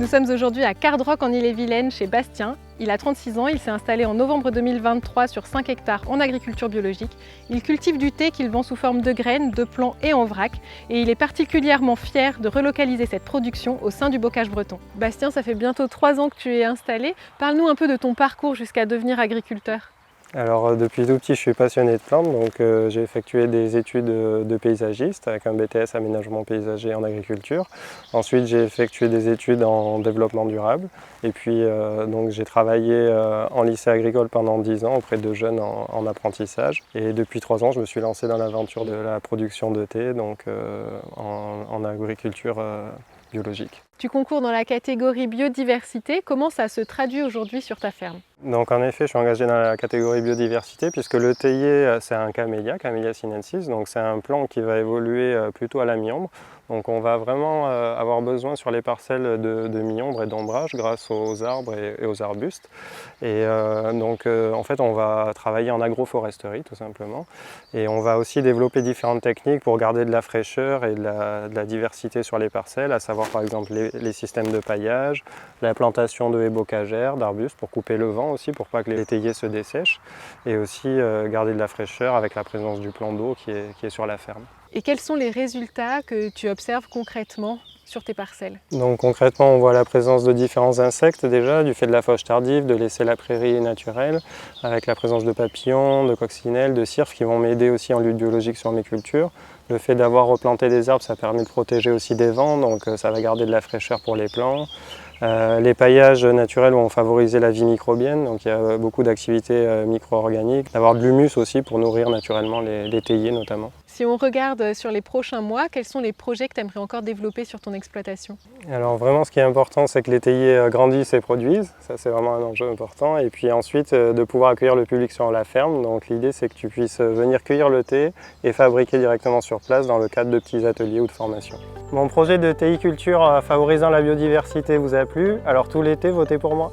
Nous sommes aujourd'hui à Cardrock en Ille-et-Vilaine chez Bastien. Il a 36 ans, il s'est installé en novembre 2023 sur 5 hectares en agriculture biologique. Il cultive du thé qu'il vend sous forme de graines, de plants et en vrac. Et il est particulièrement fier de relocaliser cette production au sein du bocage breton. Bastien, ça fait bientôt 3 ans que tu es installé. Parle-nous un peu de ton parcours jusqu'à devenir agriculteur. Alors depuis tout petit je suis passionné de plantes, donc j'ai effectué des études de paysagiste avec un BTS aménagement paysager en agriculture. Ensuite j'ai effectué des études en développement durable et puis donc j'ai travaillé en lycée agricole pendant 10 ans auprès de jeunes en apprentissage. Et depuis 3 ans je me suis lancé dans l'aventure de la production de thé, donc en agriculture biologique. Tu concours dans la catégorie biodiversité. Comment ça se traduit aujourd'hui sur ta ferme? Donc en effet, je suis engagé dans la catégorie biodiversité puisque le théier, c'est un camélia, Camellia sinensis, donc c'est un plant qui va évoluer plutôt à la mi-ombre. Donc on va vraiment avoir besoin sur les parcelles de mi-ombre et d'ombrage grâce aux arbres et aux arbustes. Et en fait on va travailler en agroforesterie tout simplement. Et on va aussi développer différentes techniques pour garder de la fraîcheur et de la diversité sur les parcelles, à savoir par exemple les systèmes de paillage, la plantation de haies bocagères, d'arbustes pour couper le vent aussi, pour pas que les théiers se dessèchent, et aussi garder de la fraîcheur avec la présence du plan d'eau qui est sur la ferme. Et quels sont les résultats que tu observes concrètement sur tes parcelles? Donc concrètement, on voit la présence de différents insectes déjà, du fait de la fauche tardive, de laisser la prairie naturelle, avec la présence de papillons, de coccinelles, de cirques qui vont m'aider aussi en lutte biologique sur mes cultures. Le fait d'avoir replanté des arbres, ça permet de protéger aussi des vents, donc ça va garder de la fraîcheur pour les plants. Les paillages naturels vont favoriser la vie microbienne, donc il y a beaucoup d'activités micro-organiques, d'avoir de l'humus aussi pour nourrir naturellement les théiers notamment. Si on regarde sur les prochains mois, quels sont les projets que tu aimerais encore développer sur ton exploitation? Alors vraiment ce qui est important, c'est que les théiers grandissent et produisent, ça c'est vraiment un enjeu important, et puis ensuite de pouvoir accueillir le public sur la ferme. Donc l'idée c'est que tu puisses venir cueillir le thé et fabriquer directement sur place dans le cadre de petits ateliers ou de formation. Mon projet de théiculture favorisant la biodiversité vous a plu, alors tout l'été votez pour moi.